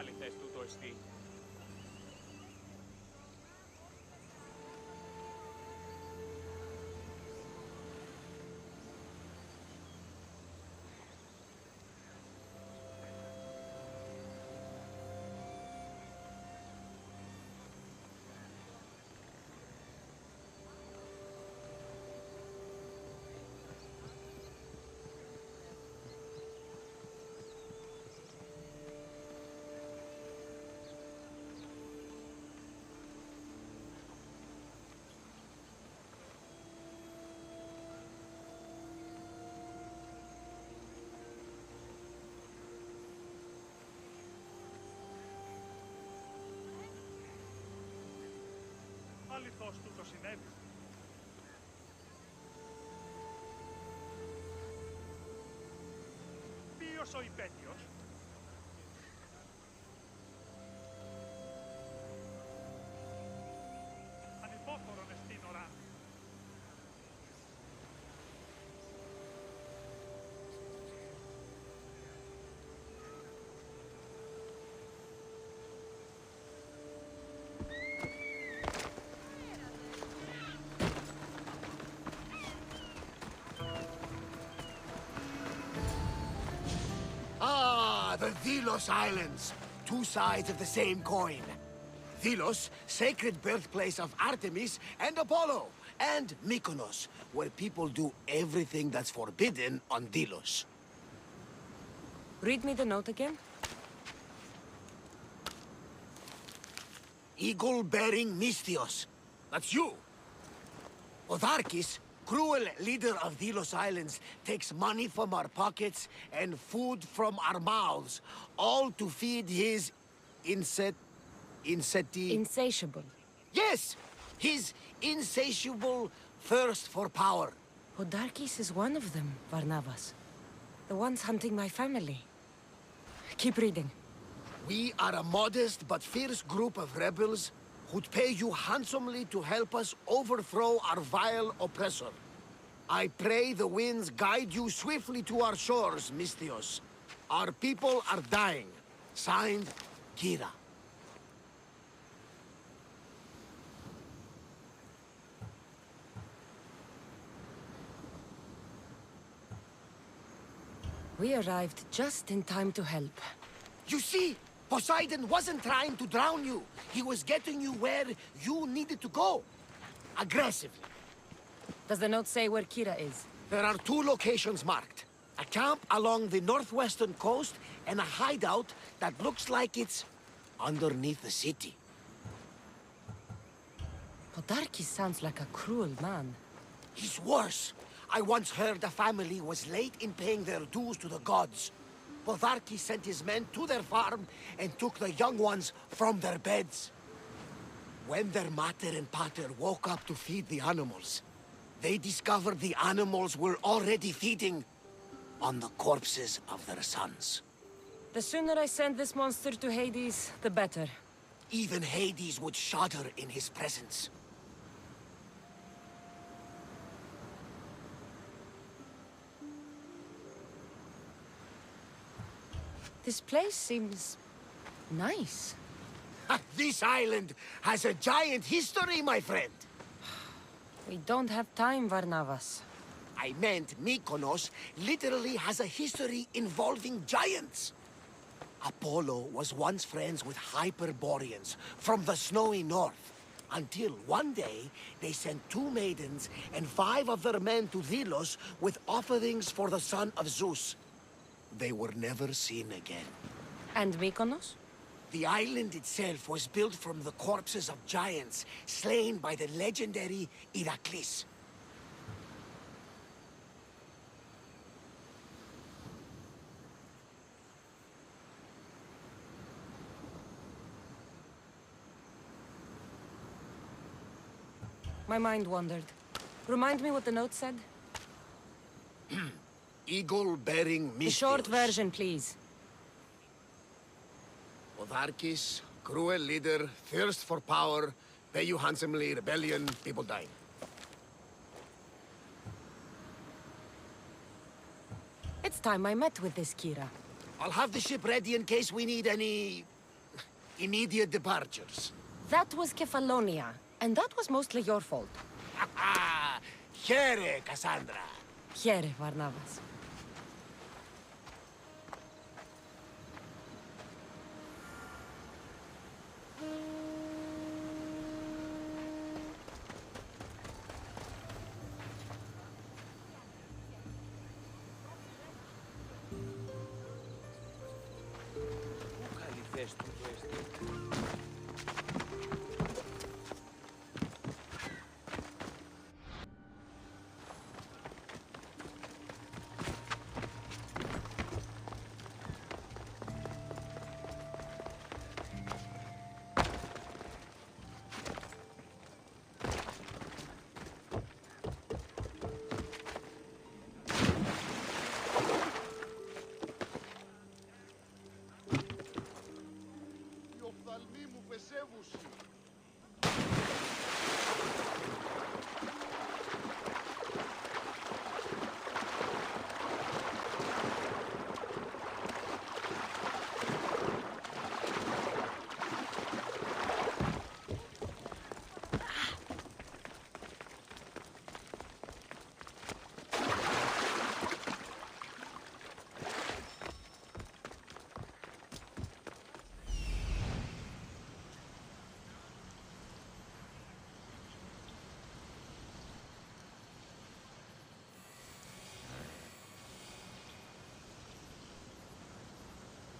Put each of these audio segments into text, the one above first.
καλή θέση του το εστί. Αληθώς τούτο συνέβη. Ποιος ο υπέτειος? Ανυπόφορον εστίν ώρα. The Delos Islands, two sides of the same coin. Delos, sacred birthplace of Artemis and Apollo, and Mykonos, where people do everything that's forbidden on Delos. Read me the note again. Eagle-bearing Mystios. That's you. Otharkis, cruel leader of Delos Islands, takes money from our pockets and food from our mouths, all to feed his Insatiable. Yes! His insatiable thirst for power. Odarkis is one of them, Varnavas. The ones hunting my family. Keep reading. We are a modest but fierce group of rebels who'd pay you handsomely to help us overthrow our vile oppressor. I pray the winds guide you swiftly to our shores, Mystios. Our people are dying. Signed, Kira. We arrived just in time to help. You see, Poseidon wasn't trying to drown you. He was getting you where you needed to go. Aggressively. Does the note say where Kira is? There are two locations marked. A camp along the northwestern coast and a hideout that looks like it's underneath the city. Odarkis sounds like a cruel man. He's worse. I once heard a family was late in paying their dues to the gods. Potharkis sent his men to their farm and took the young ones from their beds. When their mater and pater woke up to feed the animals, they discovered the animals were already feeding on the corpses of their sons. The sooner I send this monster to Hades, the better. Even Hades would shudder in his presence. This place seems nice. This island has a giant history, my friend. We don't have time, Varnavas. I meant Mykonos literally has a history involving giants. Apollo was once friends with Hyperboreans from the snowy north, until one day they sent 2 maidens and 5 of their men to Delos with offerings for the son of Zeus. They were never seen again. And Mykonos? The island itself was built from the corpses of giants slain by the legendary Iraklis. My mind wandered. Remind me what the note said? Eagle-bearing Mystios. The short version, please. Otharkis, cruel leader, thirst for power, pay you handsomely, rebellion, people dying. It's time I met with this Kira. I'll have the ship ready in case we need any immediate departures. That was Kefalonia, and that was mostly your fault. Ha ha! Here, Cassandra. Here, Varnavas.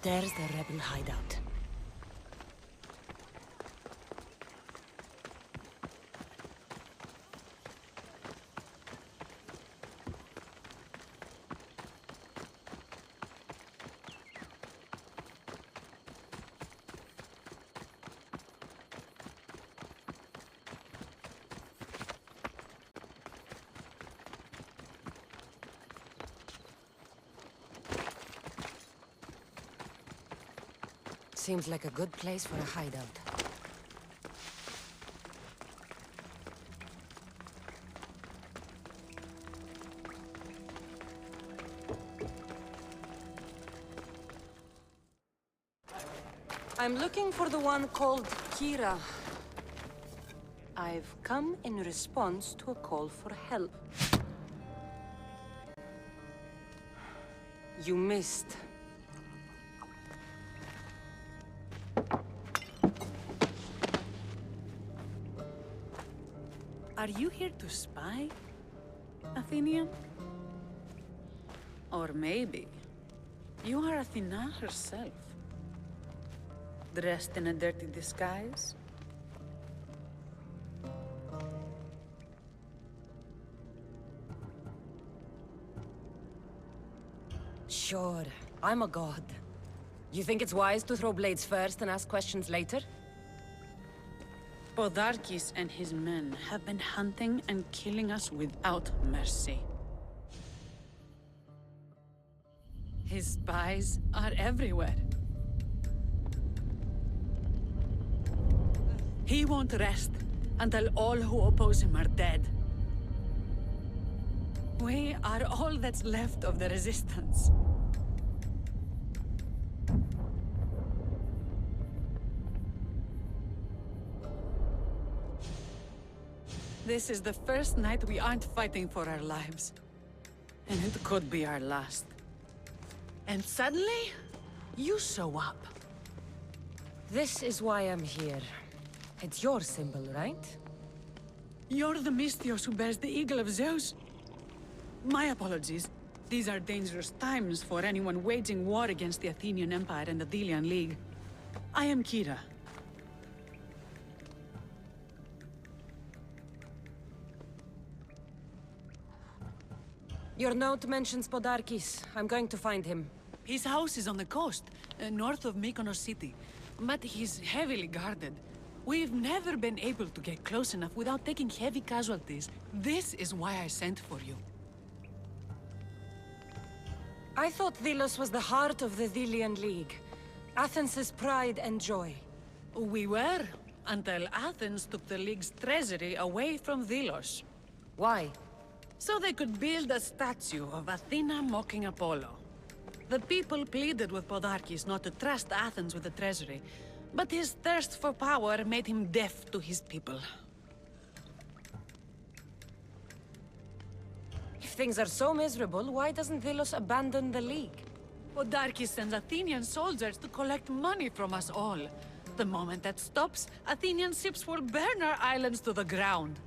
There's the rebel hideout. Seems like a good place for a hideout. I'm looking for the one called Kira. I've come in response to a call for help. You missed. Are you here to spy, Athenian? Or maybe you are Athena herself, dressed in a dirty disguise? Sure, I'm a god. You think it's wise to throw blades first and ask questions later? Podarkis and his men have been hunting and killing us without mercy. His spies are everywhere. He won't rest until all who oppose him are dead. We are all that's left of the resistance. This is the first night we aren't fighting for our lives. And it could be our last. And suddenly, you show up. This is why I'm here. It's your symbol, right? You're the Mystios who bears the eagle of Zeus? My apologies. These are dangerous times for anyone waging war against the Athenian Empire and the Delian League. I am Kira. Your note mentions Podarkis. I'm going to find him. His house is on the coast, north of Mykonos city. But he's heavily guarded. We've never been able to get close enough without taking heavy casualties. This is why I sent for you. I thought Delos was the heart of the Delian League. Athens' pride and joy. We were, until Athens took the League's treasury away from Delos. Why? So they could build a statue of Athena mocking Apollo. The people pleaded with Podarkis not to trust Athens with the treasury, But his thirst for power made him deaf to his people. If things are so miserable, why doesn't Velos abandon the League? Podarkis sends Athenian soldiers to collect money from us all. The moment that stops, Athenian ships will burn our islands to the ground.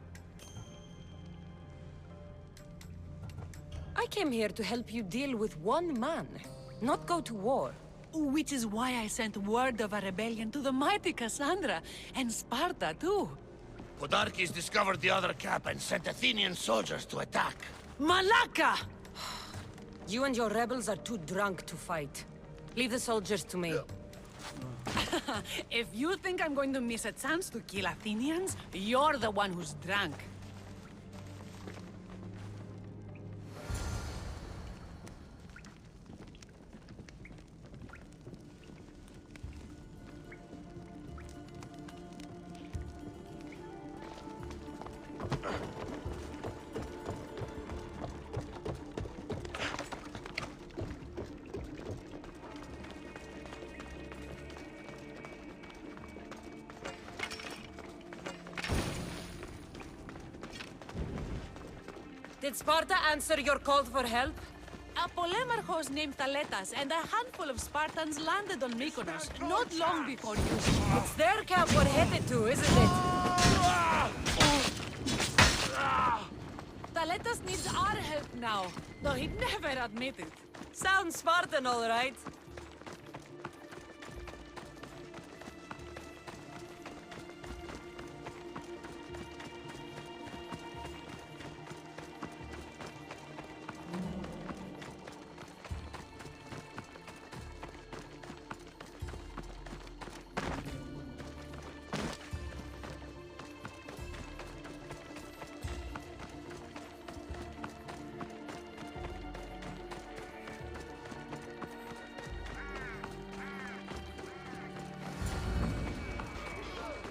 I came here to help you deal with one man, not go to war. Which is why I sent word of a rebellion to the mighty Cassandra, and Sparta too. Podarkis discovered the other cap and sent Athenian soldiers to attack. Malaka! You and your rebels are too drunk to fight. Leave the soldiers to me. If you think I'm going to miss a chance to kill Athenians, you're the one who's drunk. Did Sparta answer your call for help? A polemarchos named Thaletas and a handful of Spartans landed on Mykonos not long before you. It's their camp we're headed to, isn't it? Thaletas needs our help now, though he'd never admit it. Sounds Spartan, all right.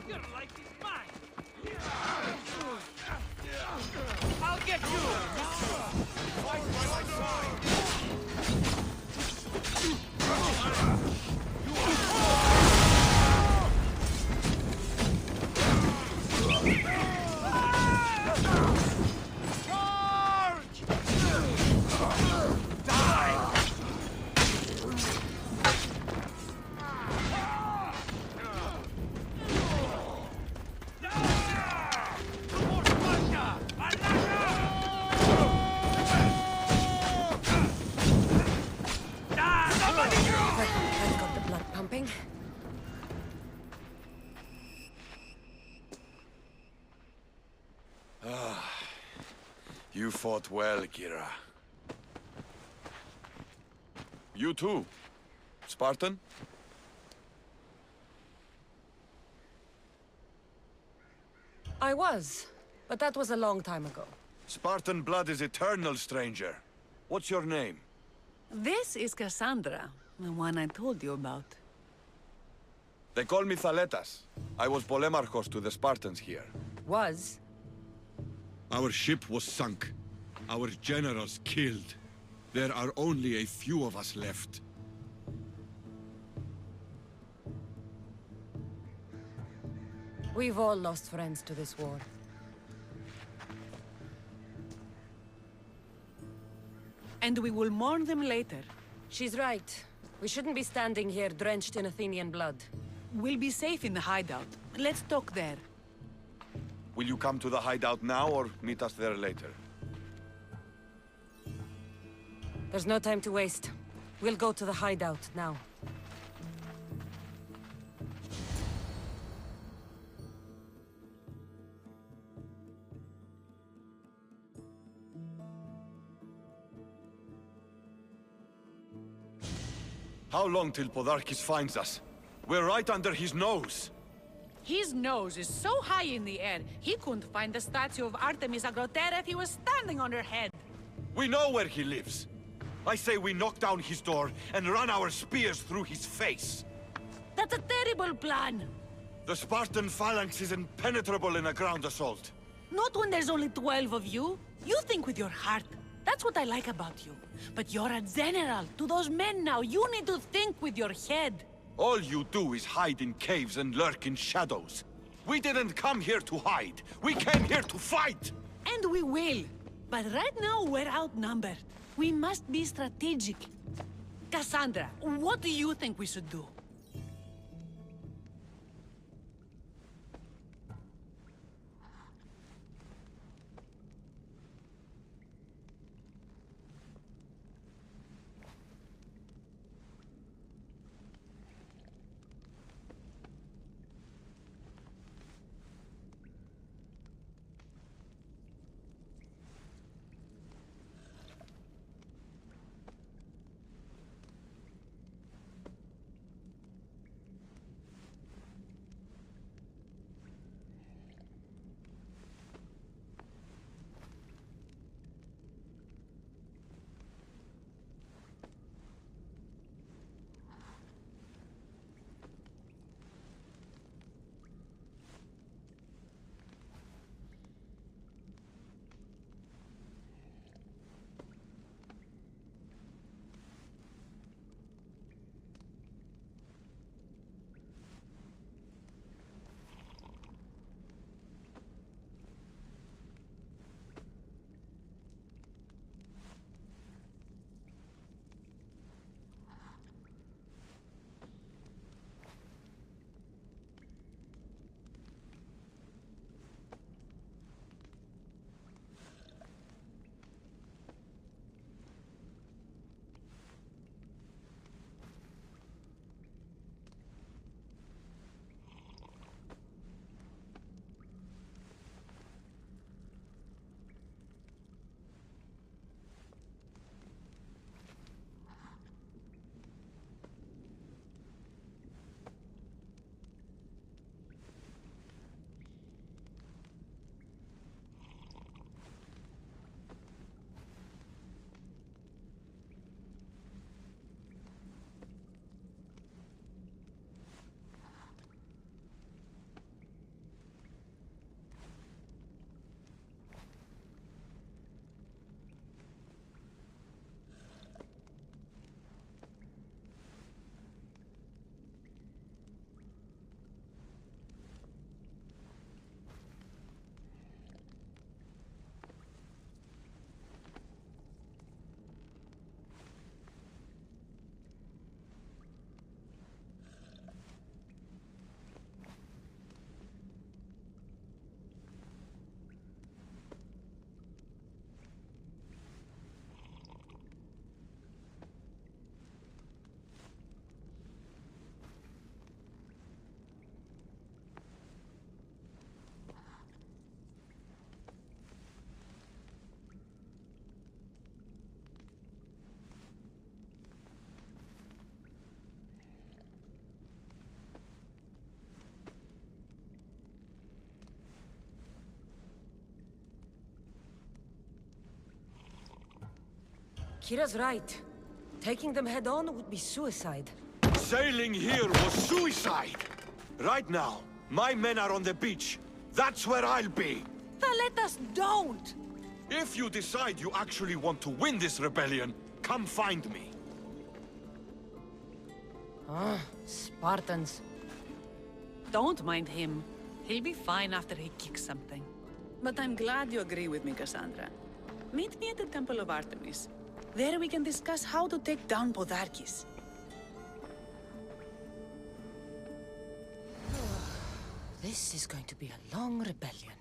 Your life is mine! I'll get you! Fight by my side! That got the blood pumping. You fought well, Kira. You too, Spartan? I was, but that was a long time ago. Spartan blood is eternal, stranger. What's your name? This is Cassandra, the one I told you about. They call me Thaletas. I was polemarchos to the Spartans here. Was? Our ship was sunk. Our generals killed. There are only a few of us left. We've all lost friends to this war. And we will mourn them later. She's right. We shouldn't be standing here drenched in Athenian blood. We'll be safe in the hideout. Let's talk there. Will you come to the hideout now or meet us there later? There's no time to waste. We'll go to the hideout now. How long till Podarkis finds us? We're right under his nose. His nose is so high in the air, he couldn't find the statue of Artemis Agrotera if he was standing on her head. We know where he lives. I say we knock down his door and run our spears through his face. That's a terrible plan. The Spartan phalanx is impenetrable in a ground assault. Not when there's only 12 of you. You think with your heart. That's what I like about you. But you're a general. To those men now, you need to think with your head. All you do is hide in caves and lurk in shadows. We didn't come here to hide. We came here to fight! And we will. But right now we're outnumbered. We must be strategic. Cassandra, what do you think we should do? Kira's right. Taking them head-on would be suicide. Sailing here was suicide! Right now, my men are on the beach. That's where I'll be! Then let us don't! If you decide you actually want to win this rebellion, come find me. Ah, Spartans. Don't mind him. He'll be fine after he kicks something. But I'm glad you agree with me, Cassandra. Meet me at the Temple of Artemis. There we can discuss how to take down Podarkis. This is going to be a long rebellion.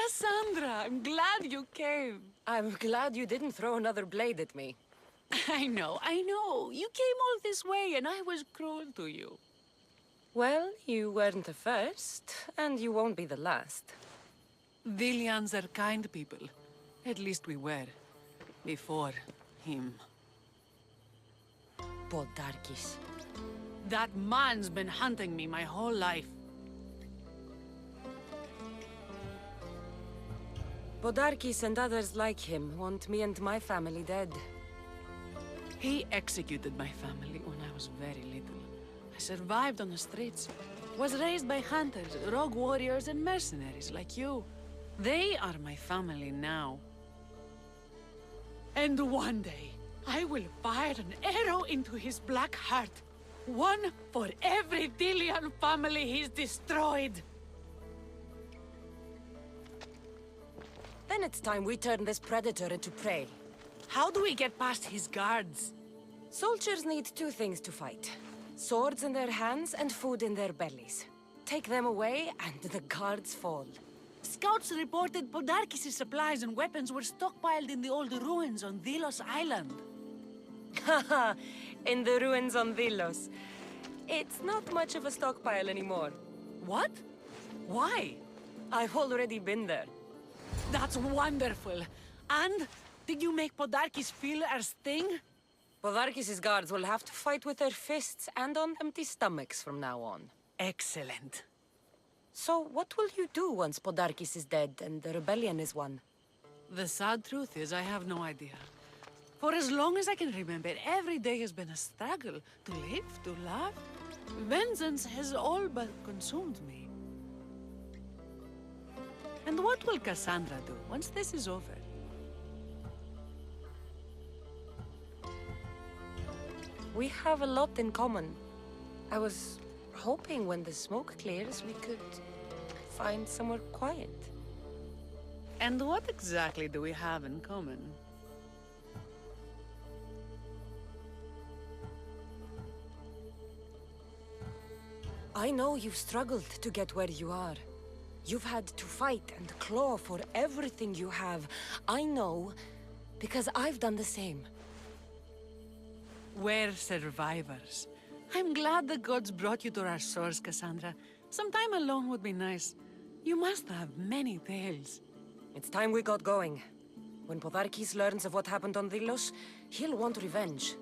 Cassandra, I'm glad you came. I'm glad you didn't throw another blade at me. I know. You came all this way and I was cruel to you. Well, you weren't the first, and you won't be the last. Vilians are kind people. At least we were. Before him. Podarkis. That man's been hunting me my whole life. Podarkis and others like him want me and my family dead. He executed my family when I was very little. I survived on the streets. Was raised by hunters, rogue warriors, and mercenaries like you. They are my family now. And one day, I will fire an arrow into his black heart. One for every Delian family he's destroyed. Then it's time we turn this predator into prey. How do we get past his guards? Soldiers need two things to fight. Swords in their hands and food in their bellies. Take them away and the guards fall. Scouts reported Podarkis' supplies and weapons were stockpiled in the old ruins on Delos Island. Haha, in the ruins on Delos. It's not much of a stockpile anymore. What? Why? I've already been there. That's wonderful. And did you make Podarkis feel our sting? Podarkis' guards will have to fight with their fists and on empty stomachs from now on. Excellent. So what will you do once Podarkis is dead and the rebellion is won? The sad truth is I have no idea. For as long as I can remember, every day has been a struggle. To live, to love. Vengeance has all but consumed me. And what will Cassandra do once this is over? We have a lot in common. I was hoping when the smoke clears we could find somewhere quiet. And what exactly do we have in common? I know you've struggled to get where you are. You've had to fight and claw for everything you have. I know, because I've done the same. We're survivors. I'm glad the gods brought you to our shores, Cassandra. Some time alone would be nice. You must have many tales. It's time we got going. When Podarkis learns of what happened on Delos, he'll want revenge.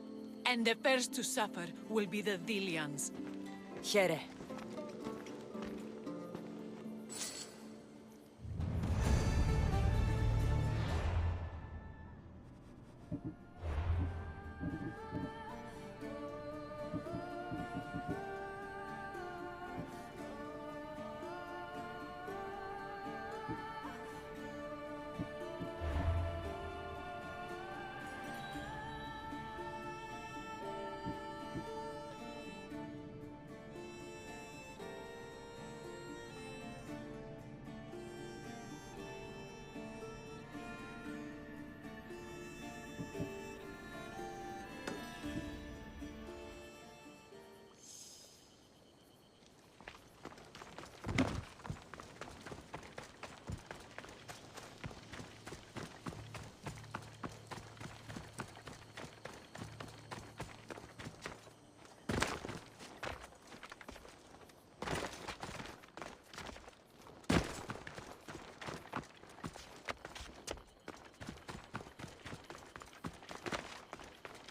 And the first to suffer will be the Delians. Here.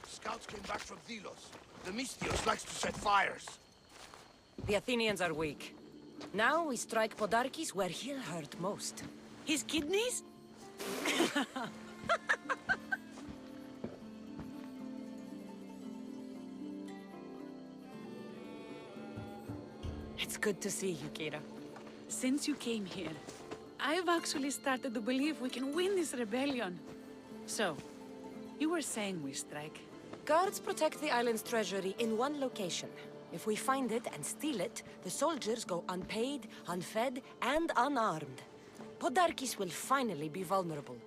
Scouts came back from Delos. The Mystios likes to set fires. The Athenians are weak. Now we strike Podarkis where he'll hurt most. His kidneys? It's good to see you, Kira. Since you came here, I've actually started to believe we can win this rebellion. So, you were saying we strike? Guards protect the island's treasury in one location. If we find it and steal it, the soldiers go unpaid, unfed, and unarmed. Podarkis will finally be vulnerable.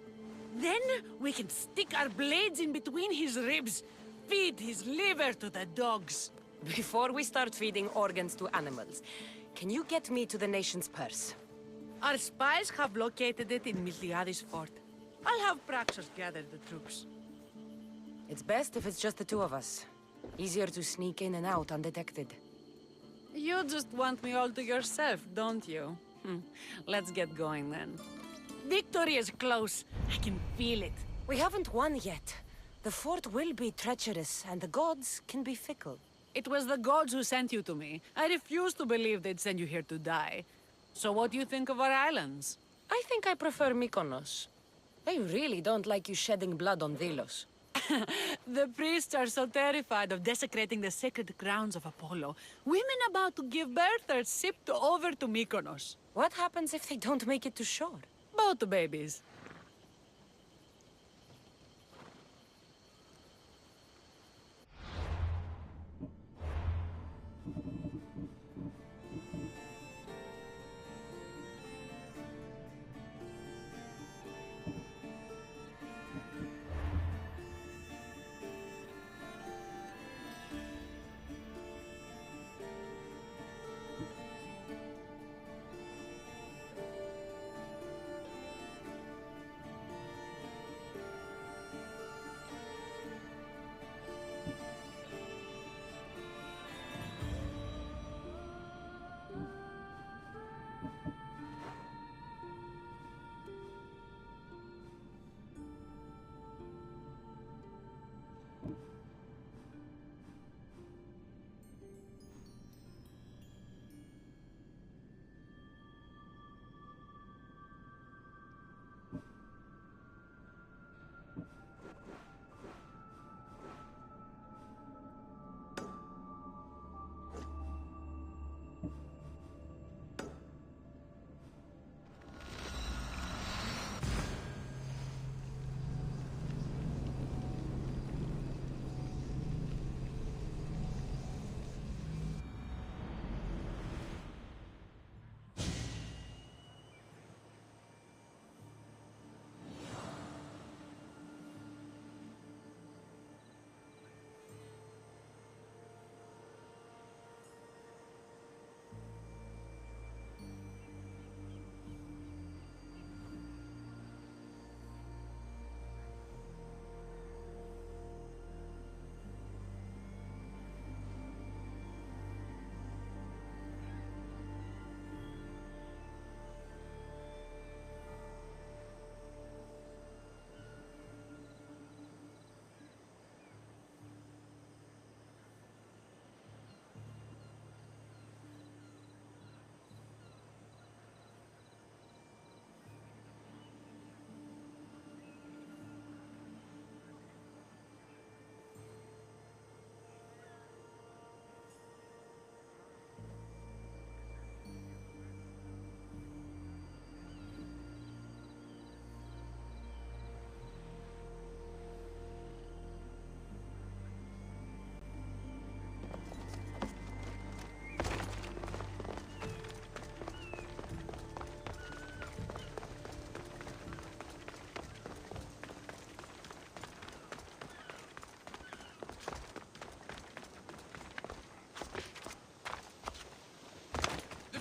Then we can stick our blades in between his ribs, feed his liver to the dogs. Before we start feeding organs to animals, can you get me to the nation's purse? Our spies have located it in Miltiades fort. I'll have Praxos gather the troops. It's best if it's just the two of us. Easier to sneak in and out undetected. You just want me all to yourself, don't you? Let's get going then. Victory is close. I can feel it. We haven't won yet. The fort will be treacherous, and the gods can be fickle. It was the gods who sent you to me. I refuse to believe they'd send you here to die. So what do you think of our islands? I think I prefer Mykonos. I really don't like you shedding blood on Delos. The priests are so terrified of desecrating the sacred grounds of Apollo. Women about to give birth are shipped over to Mykonos. What happens if they don't make it to shore? Both babies.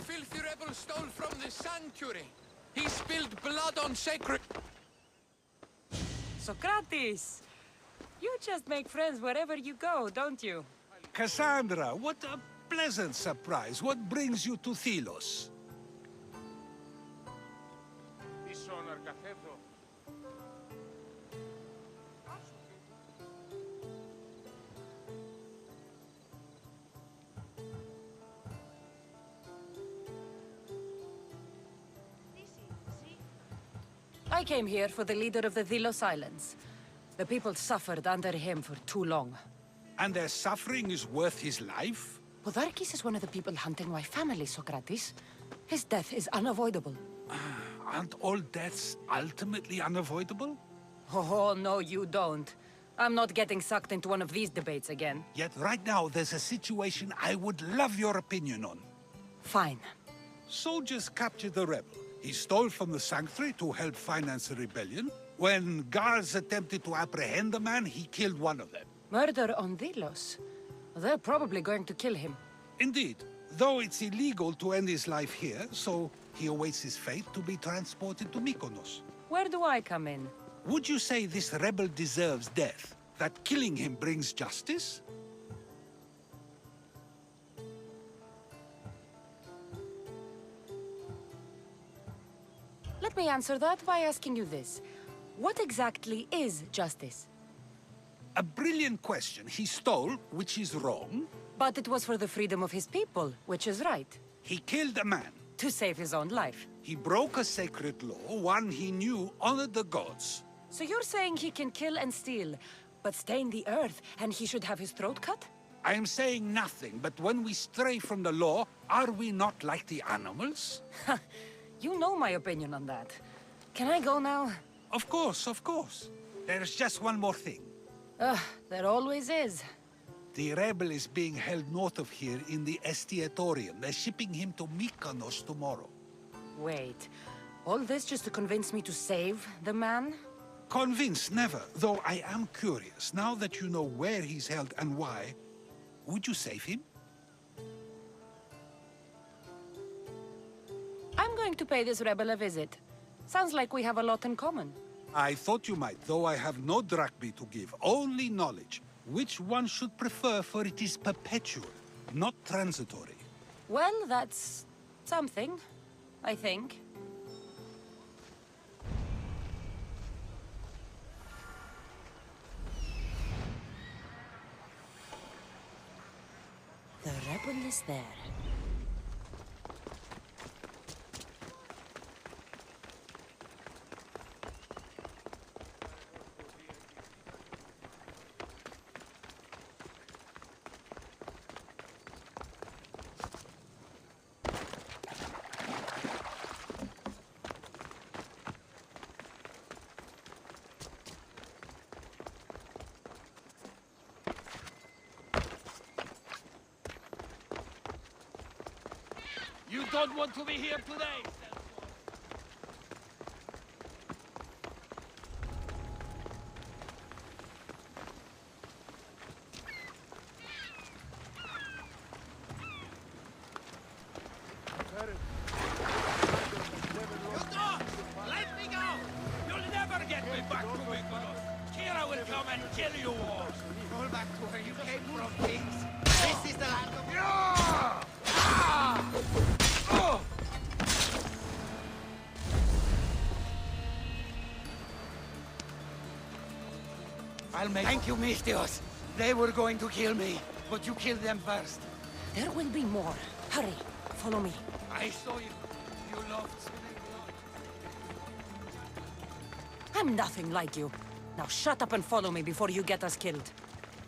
Filthy rebel stole from the sanctuary. He spilled blood on sacred... Socrates! You just make friends wherever you go, don't you? Cassandra, what a pleasant surprise. What brings you to Thelos? I came here for the leader of the Delos Islands. The people suffered under him for too long. And their suffering is worth his life? Podarkis is one of the people hunting my family, Socrates. His death is unavoidable. Aren't all deaths ultimately unavoidable? Oh, no, you don't. I'm not getting sucked into one of these debates again. Yet right now there's a situation I would love your opinion on. Fine. Soldiers captured the rebel. He stole from the sanctuary to help finance the rebellion. When guards attempted to apprehend the man, he killed one of them. Murder on Delos. They're probably going to kill him. Indeed, though it's illegal to end his life here, so He awaits his fate to be transported to Mykonos. Where do I come in? Would you say this rebel deserves death? That killing him brings justice? Let me answer that by asking you this. What exactly is justice? A brilliant question. He stole, which is wrong. But it was for the freedom of his people, which is right. He killed a man. To save his own life. He broke a sacred law, one he knew honored the gods. So you're saying he can kill and steal, but stain the earth, and he should have his throat cut? I am saying nothing, but when we stray from the law, are we not like the animals? You know my opinion on that. Can I go now? Of course, of course. There's just one more thing. There always is. The rebel is being held north of here in the Estiatorium. They're shipping him to Mykonos tomorrow. Wait, all this just to convince me to save the man? Convinced, never. Though I am curious, now that you know where he's held and why, would you save him? I'm going to pay this rebel a visit. Sounds like we have a lot in common. I thought you might, though I have no drachmae to give, only knowledge. Which one should prefer, for it is perpetual, not transitory. Well, that's something, I think. The rebel is there. You don't want to be here today! You don't! Let me go! You'll never get me back to Mykonos! Kira will come and kill you all! Roll back to where you came from, Kings! This is the land of... Ah! Oh! Thank you, Misthios. They were going to kill me, but you killed them first. There will be more. Hurry, follow me. I saw you. You loved swimming blood. I'm nothing like you. Now shut up and follow me before you get us killed.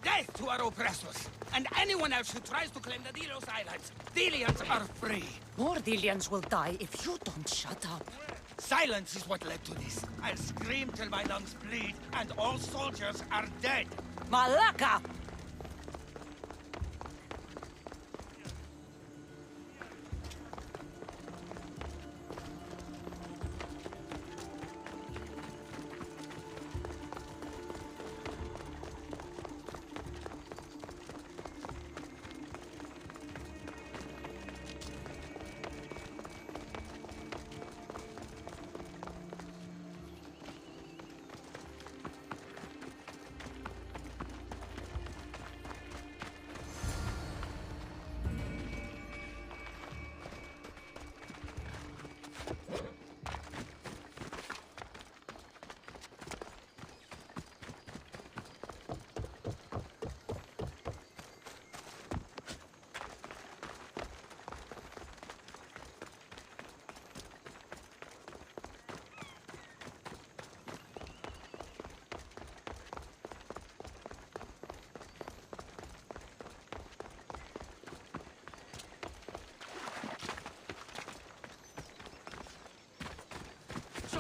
Death to our oppressors, and anyone else who tries to claim the Delos Islands. Delians are free. More Delians will die if you don't shut up. Silence is what led to this. I'll scream till my lungs bleed, and all soldiers are dead. Malaka!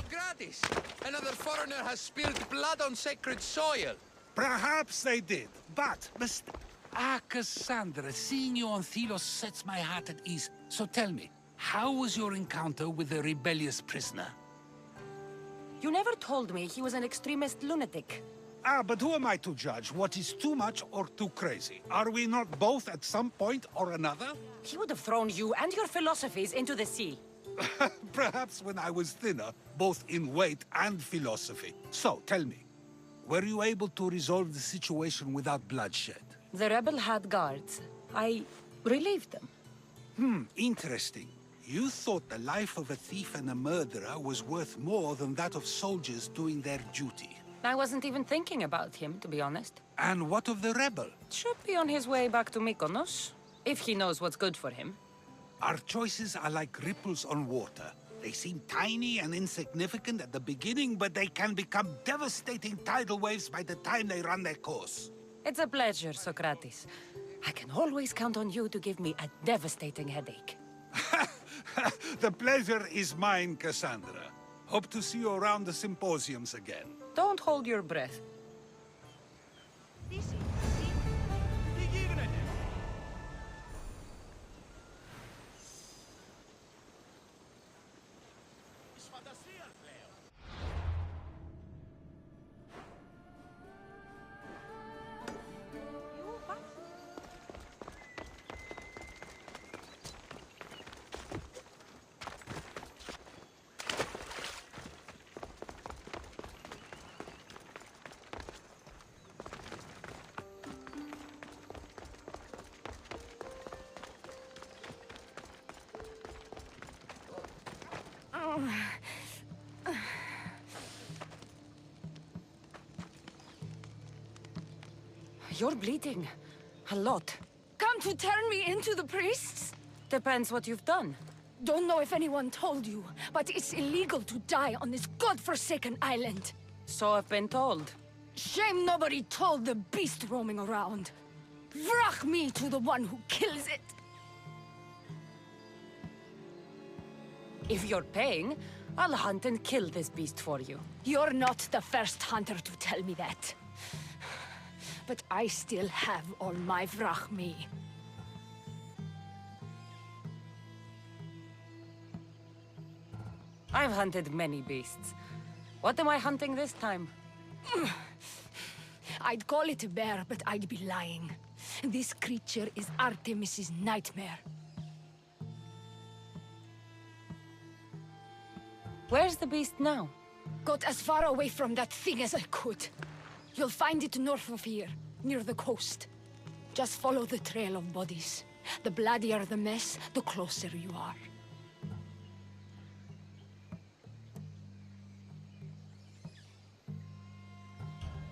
Gratis! Another foreigner has spilled blood on sacred soil! Perhaps they did, but... Cassandra, seeing you on Thelos sets my heart at ease. So tell me, how was your encounter with the rebellious prisoner? You never told me he was an extremist lunatic. But who am I to judge what is too much or too crazy? Are we not both at some point or another? He would have thrown you and your philosophies into the sea. Perhaps when I was thinner, both in weight and philosophy. So, tell me, were you able to resolve the situation without bloodshed? The rebel had guards. I relieved them. Interesting. You thought the life of a thief and a murderer was worth more than that of soldiers doing their duty. I wasn't even thinking about him, to be honest. And what of the rebel? Should be on his way back to Mykonos, if he knows what's good for him. Our choices are like ripples on water. They seem tiny and insignificant at the beginning, but they can become devastating tidal waves by the time they run their course. It's a pleasure, Socrates. I can always count on you to give me a devastating headache. The pleasure is mine, Cassandra. Hope to see you around the symposiums again. Don't hold your breath. You're bleeding. A lot. Come to turn me into the priests? Depends what you've done. Don't know if anyone told you, but it's illegal to die on this godforsaken island. So I've been told. Shame nobody told the beast roaming around. Vrach me to the one who kills it. If you're paying, I'll hunt and kill this beast for you. You're not the first hunter to tell me that. But I still have all my vrach me. I've hunted many beasts. What am I hunting this time? I'd call it a bear, but I'd be lying. This creature is Artemis's nightmare. Where's the beast now? Got as far away from that thing as I could. You'll find it north of here, near the coast. Just follow the trail of bodies. The bloodier the mess, the closer you are.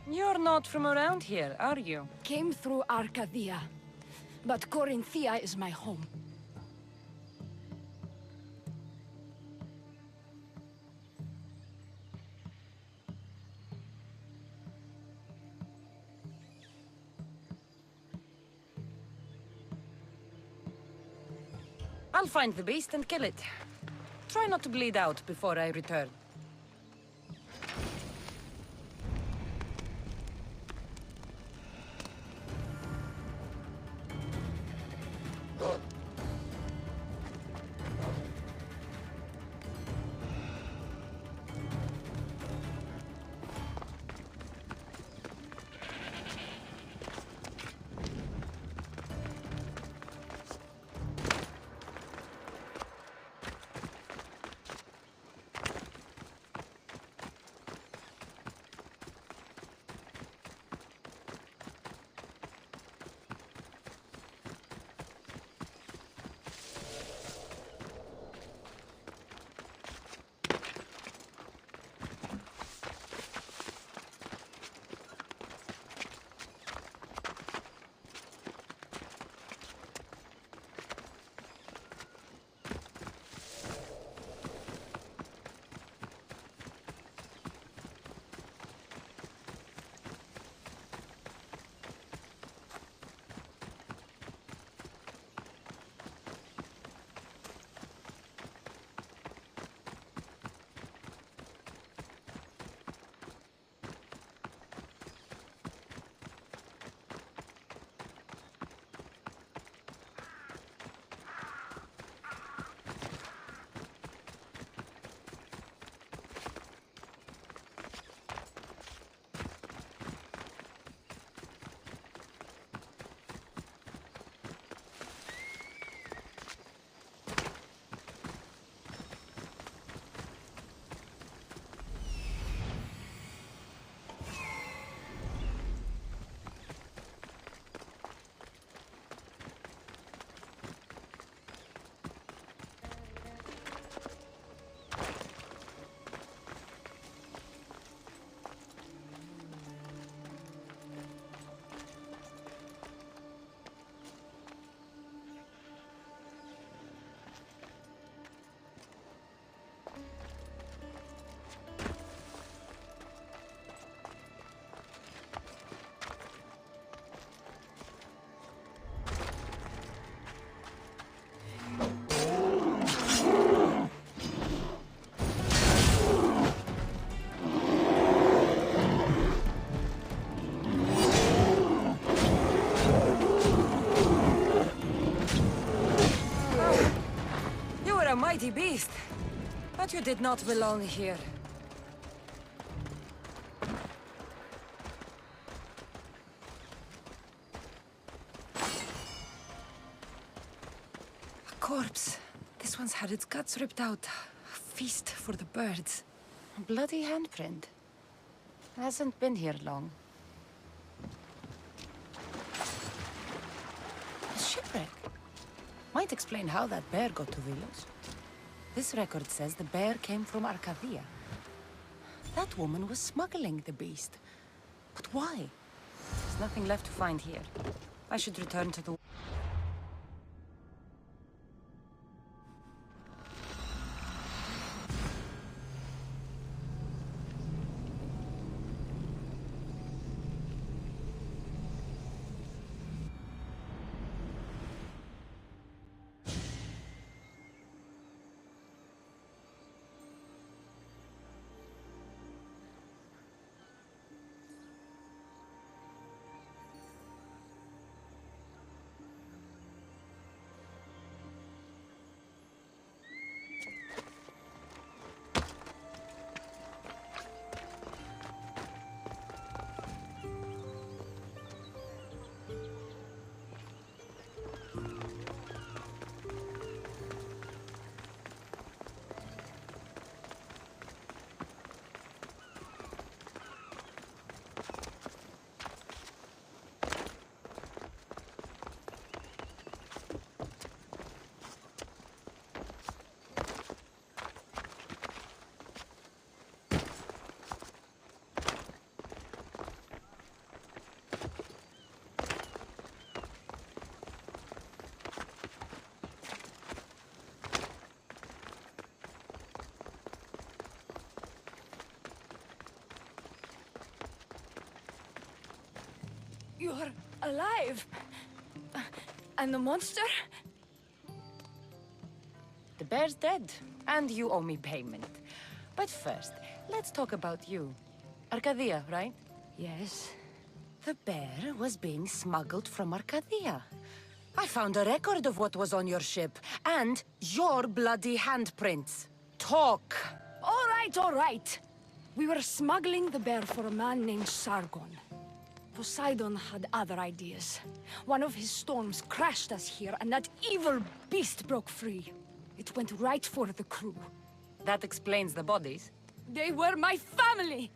You're not from around here, are you? Came through Arcadia, but Corinthia is my home. I'll find the beast and kill it. Try not to bleed out before I return. mighty beast. But you did not belong here. A corpse. This one's had its guts ripped out. A feast for the birds. A bloody handprint. Hasn't been here long. A shipwreck. Might explain how that bear got to Vilos. This record says the bear came from Arcadia. That woman was smuggling the beast. But why? There's nothing left to find here. I should return to the... You're alive! And the monster? The bear's dead, and you owe me payment. But first, let's talk about you. Arcadia, right? Yes. The bear was being smuggled from Arcadia. I found a record of what was on your ship, and your bloody handprints. Talk! All right. We were smuggling the bear for a man named Sargon. Poseidon had other ideas. One of his storms crashed us here, and that evil beast broke free. It went right for the crew. That explains the bodies. They were my family!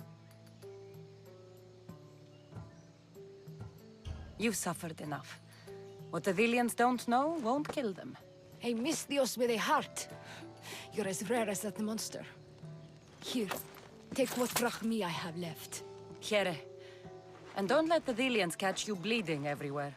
You've suffered enough. What the Vilians don't know won't kill them. A Misthios with a heart. You're as rare as that monster. Here, take what drachmi I have left. Here. And don't let the Vilians catch you bleeding everywhere.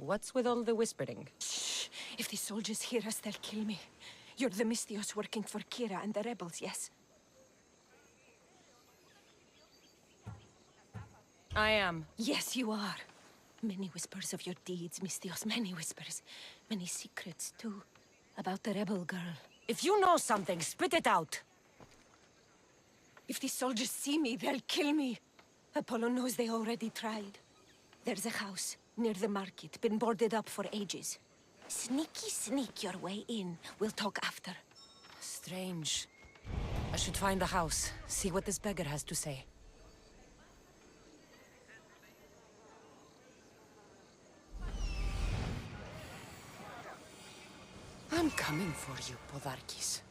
What's with all the whispering? Shh! If the soldiers hear us, they'll kill me. You're the Misthios working for Kira and the rebels, yes? I am. Yes, you are. Many whispers of your deeds, Misthios. Many whispers. Many secrets, too. About the rebel girl. If you know something, spit it out! If the soldiers see me, they'll kill me. Apollo knows they already tried. There's a house near the market, been boarded up for ages. Sneak your way in. We'll talk after. Strange. I should find the house, see what this beggar has to say. I'm coming for you, Podarkis.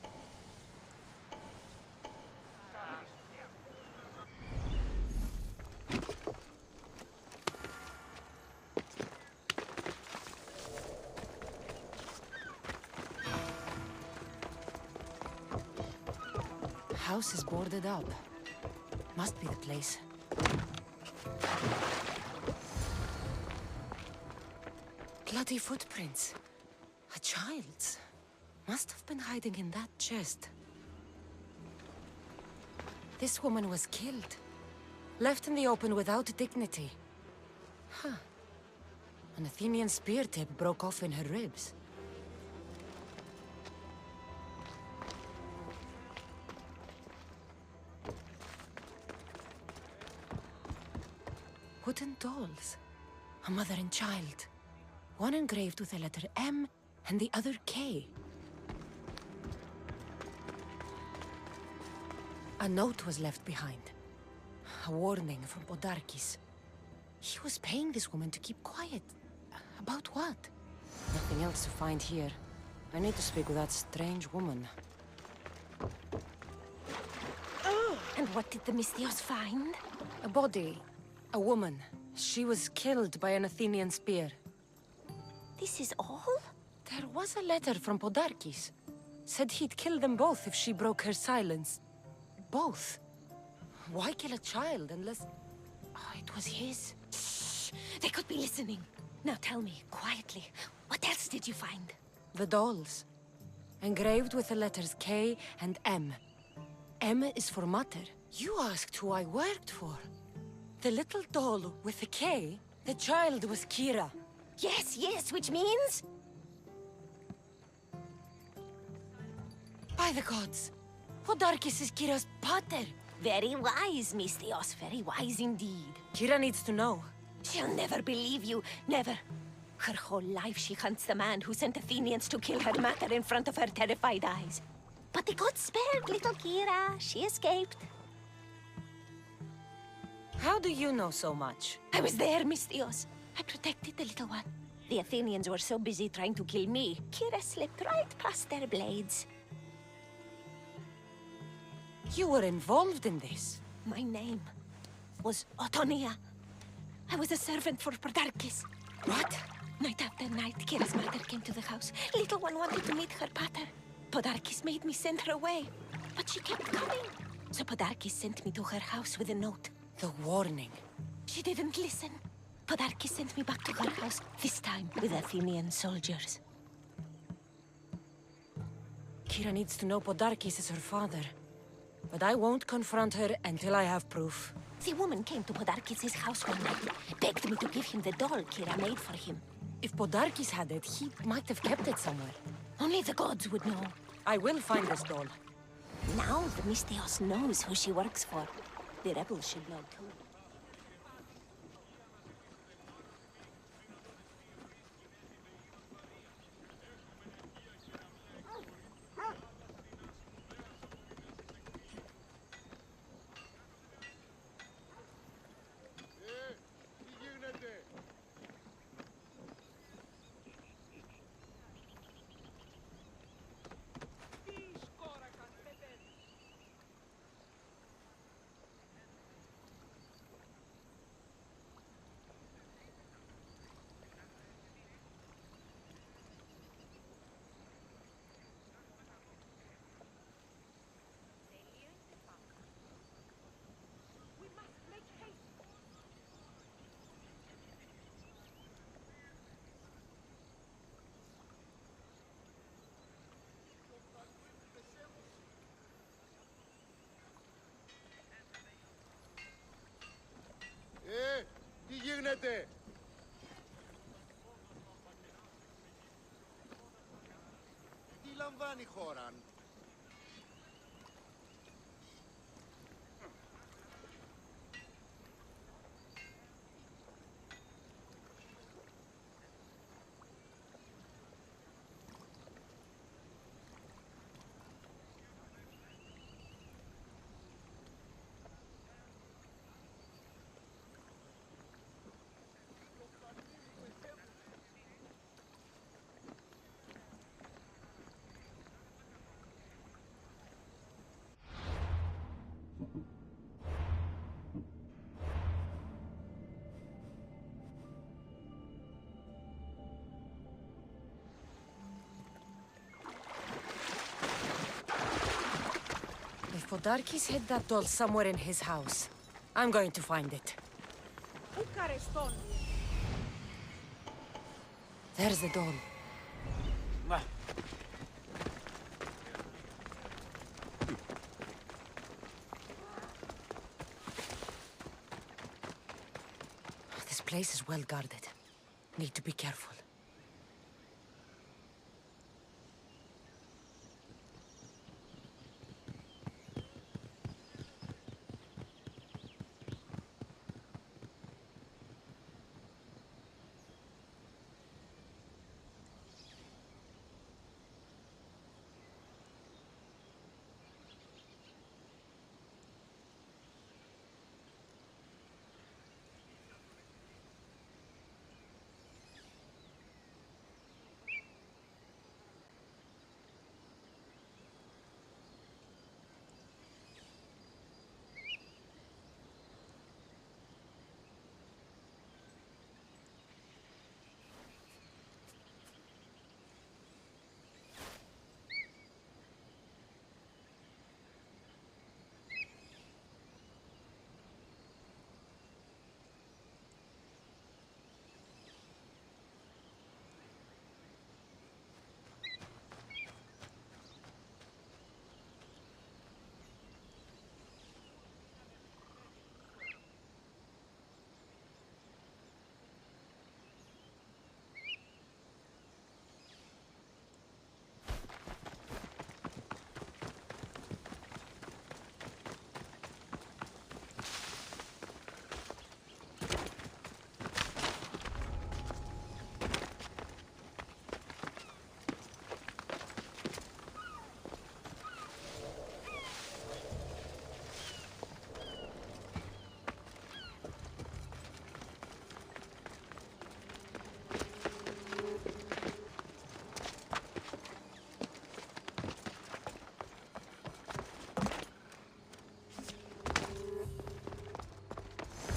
House is boarded up. Must be the place. Bloody footprints. A child's. Must have been hiding in that chest. This woman was killed. Left in the open without dignity. Huh. An Athenian spear tip broke off in her ribs. Wooden dolls. A mother and child. One engraved with the letter M and the other K. A note was left behind. A warning from Podarkis. He was paying this woman to keep quiet. About what? Nothing else to find here. I need to speak with that strange woman. Oh. And what did the Mystios find? A body. A woman. She was killed by an Athenian spear. This is all? There was a letter from Podarkis. Said he'd kill them both if she broke her silence. Both? Why kill a child unless... Oh, it was his. Shh! They could be listening. Now tell me, quietly, what else did you find? The dolls. Engraved with the letters K and M. M is for mother. You asked who I worked for. The little doll with the K, the child was Kira. Yes, which means? By the gods! Podarkis is Kira's pater! Very wise, Mystios, very wise indeed. Kira needs to know. She'll never believe you, never. Her whole life she hunts the man who sent Athenians to kill her mater in front of her terrified eyes. But the gods spared little Kira. She escaped. How do you know so much? I was there, Mystios. I protected the little one. The Athenians were so busy trying to kill me, Kira slipped right past their blades. You were involved in this. My name was Otonia. I was a servant for Podarkis. What? Night after night, Kira's mother came to the house. Little one wanted to meet her pater. Podarkis made me send her away, but she kept coming. So Podarkis sent me to her house with a note. The warning. She didn't listen. Podarkis sent me back to her house, this time with Athenian soldiers. Kira needs to know Podarkis is her father. But I won't confront her until I have proof. The woman came to Podarkis' house one night, begged me to give him the doll Kira made for him. If Podarkis had it, he might have kept it somewhere. Only the gods would know. I will find this doll. Now the Mystios knows who she works for. The rebels should know too. Τι γίνεται? Τι λαμβάνει η χώρα? Podarkis hid that doll somewhere in his house. I'm going to find it. There's the doll. This place is well guarded. Need to be careful.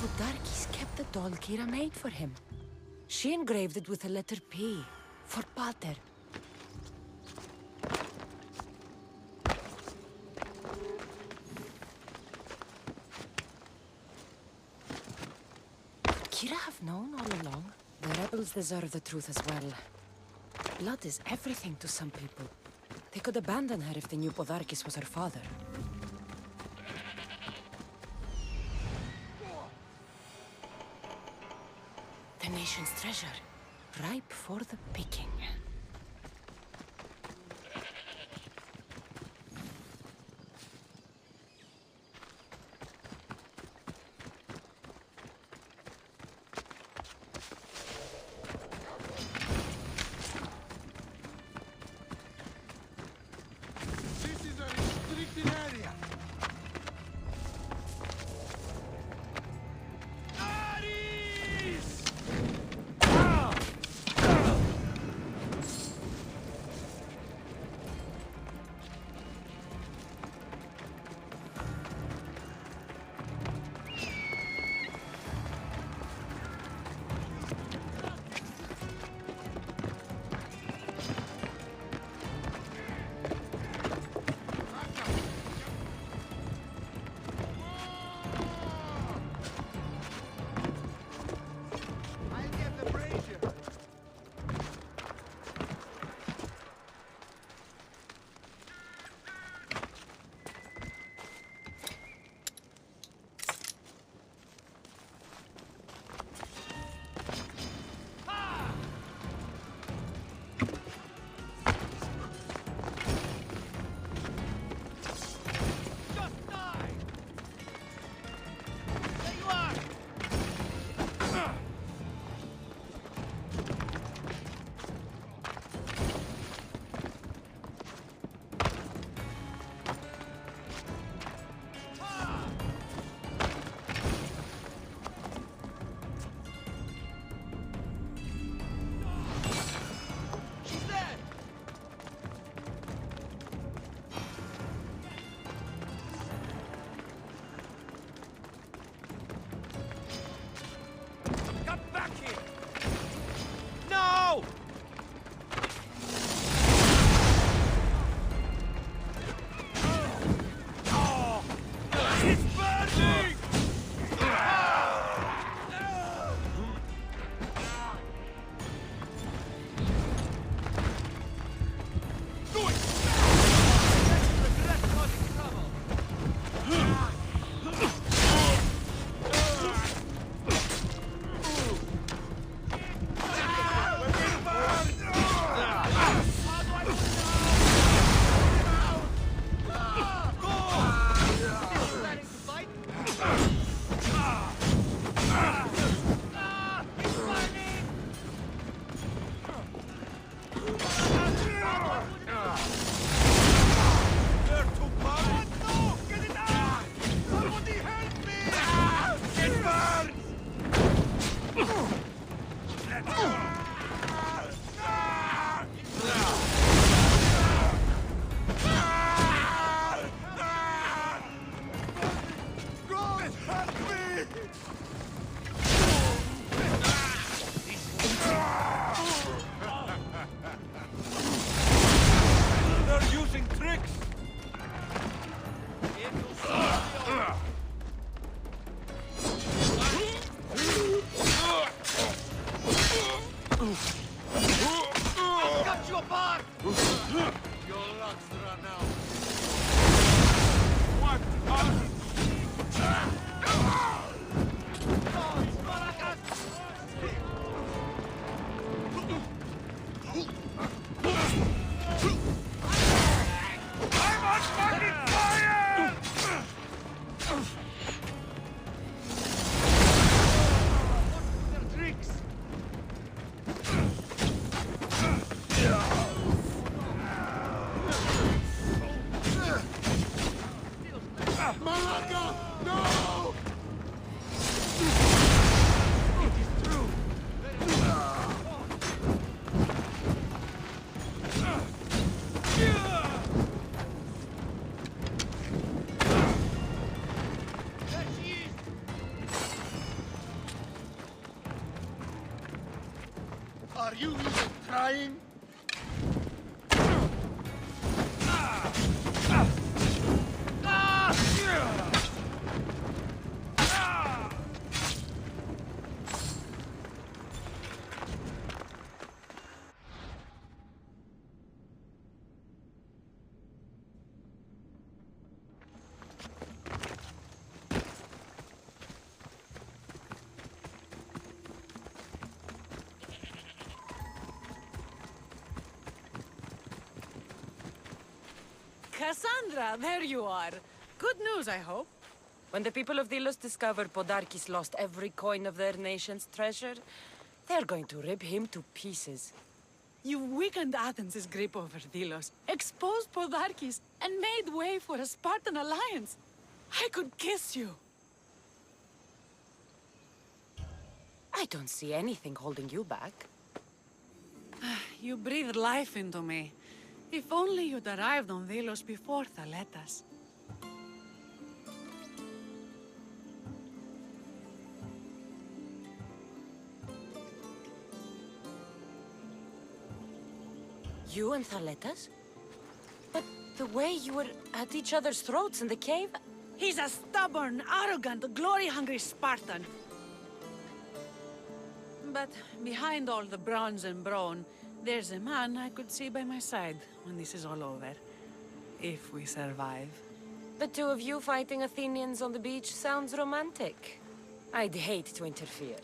Podarkis kept the doll Kira made for him. She engraved it with the letter P, for Pater. Could Kira have known all along? The rebels deserve the truth as well. Blood is everything to some people. They could abandon her if they knew Podarkis was her father. The nation's treasure, ripe for the picking. This is a restricted area. Malaka! No! Are you even trying? Cassandra, there you are. Good news, I hope. When the people of Delos discover Podarkis lost every coin of their nation's treasure, they're going to rip him to pieces. You weakened Athens' grip over Delos, exposed Podarkis, and made way for a Spartan alliance. I could kiss you. I don't see anything holding you back. You breathed life into me. If only you'd arrived on Delos before Thaletas. You and Thaletas? But the way you were at each other's throats in the cave... He's a stubborn, arrogant, glory-hungry Spartan. But behind all the bronze and brawn, there's a man I could see by my side when this is all over. If we survive. The two of you fighting Athenians on the beach sounds romantic. I'd hate to interfere.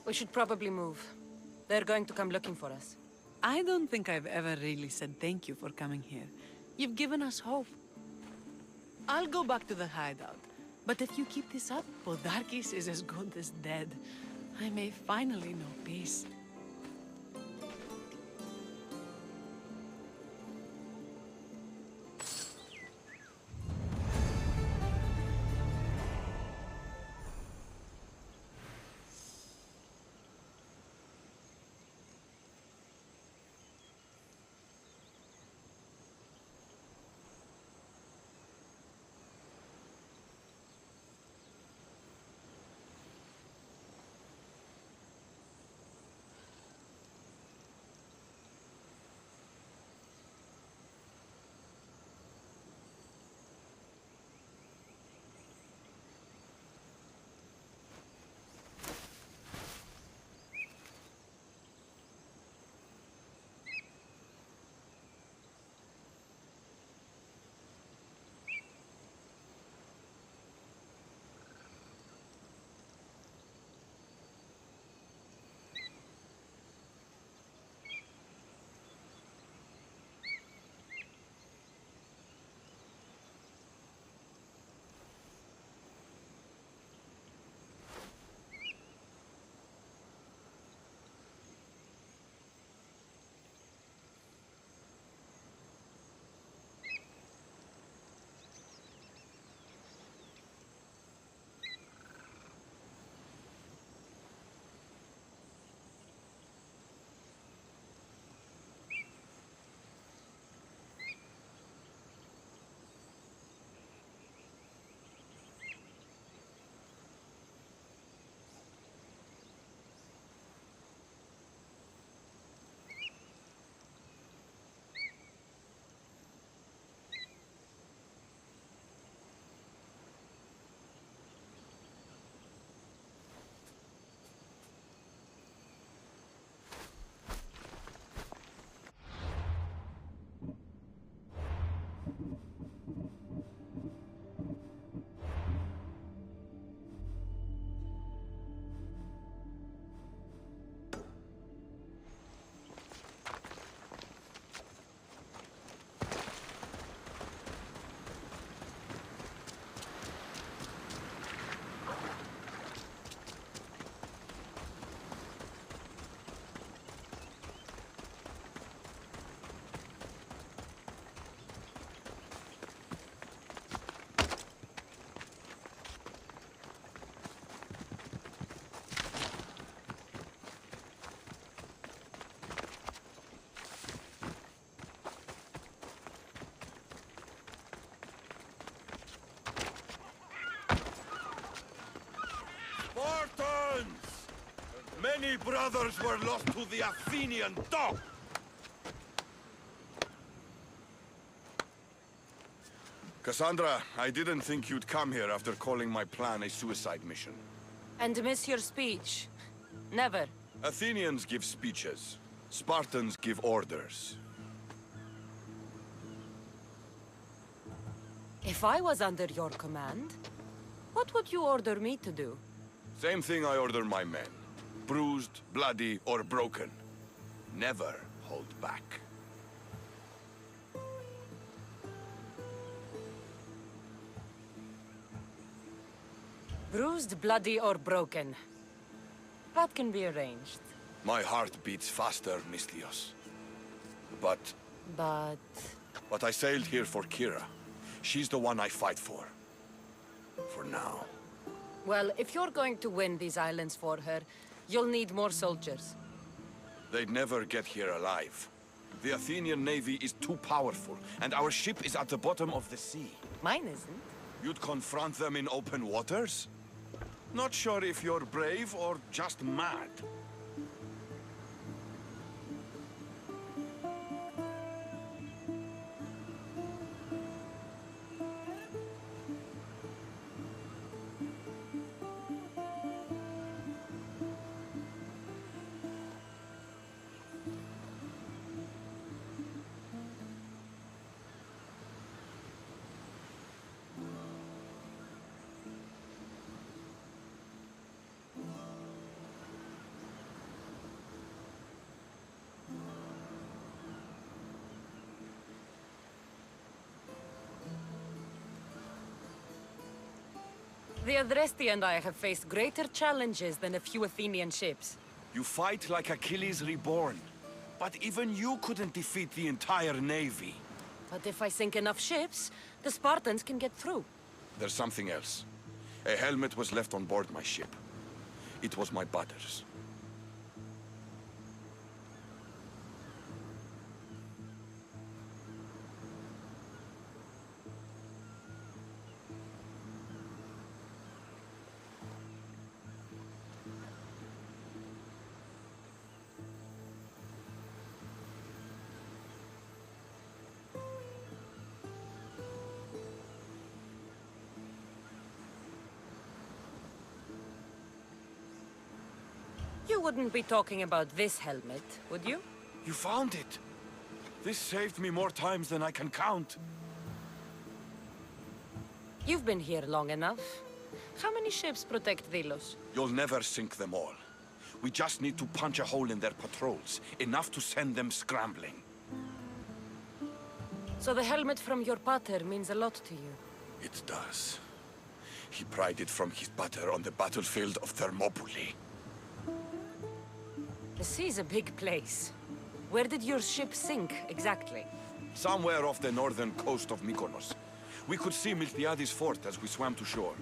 We should probably move. They're going to come looking for us. I don't think I've ever really said thank you for coming here. You've given us hope. I'll go back to the hideout. But if you keep this up, Podarkis is as good as dead. I may finally know peace. Many brothers were lost to the Athenian dog! Cassandra, I didn't think you'd come here after calling my plan a suicide mission. And miss your speech. Never. Athenians give speeches. Spartans give orders. If I was under your command, what would you order me to do? Same thing I order my men. Bruised, bloody, or broken. Never hold back. Bruised, bloody, or broken. That can be arranged. My heart beats faster, Misthios. But I sailed here for Kira. She's the one I fight for. For now. Well, if you're going to win these islands for her, you'll need more soldiers. They'd never get here alive. The Athenian navy is too powerful, and our ship is at the bottom of the sea. Mine isn't. You'd confront them in open waters? Not sure if you're brave or just mad. The Adresti and I have faced greater challenges than a few Athenian ships. You fight like Achilles reborn. But even you couldn't defeat the entire navy. But if I sink enough ships, the Spartans can get through. There's something else. A helmet was left on board my ship. It was my brother's. You wouldn't be talking about this helmet, would you? You found it! This saved me more times than I can count. You've been here long enough. How many ships protect Delos? You'll never sink them all. We just need to punch a hole in their patrols, enough to send them scrambling. So the helmet from your pater means a lot to you? It does. He pried it from his pater on the battlefield of Thermopylae. The sea's a big place. Where did your ship sink, exactly? Somewhere off the northern coast of Mykonos. We could see Miltiades fort as we swam to shore.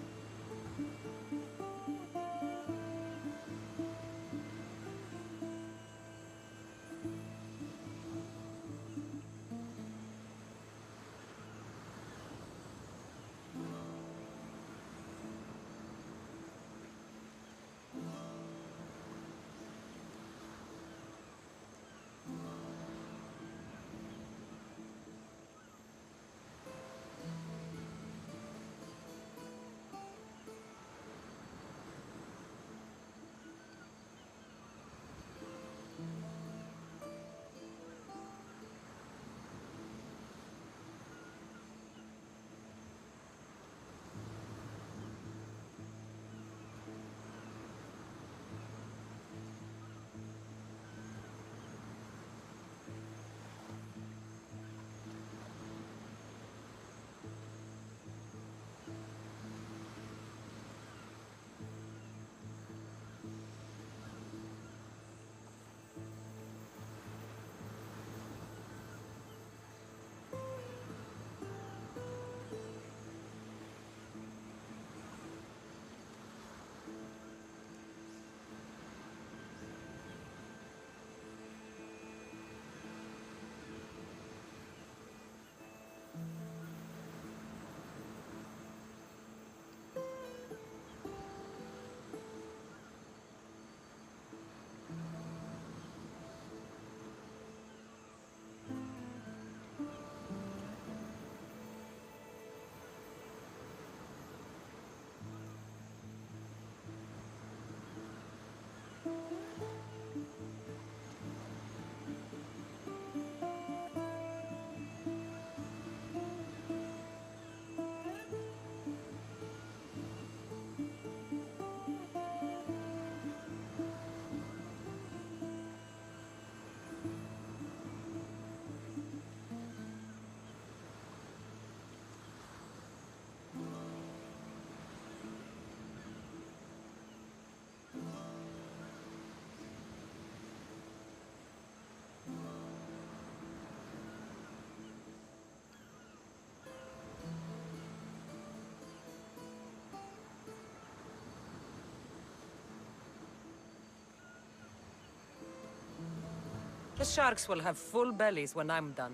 The sharks will have full bellies when I'm done.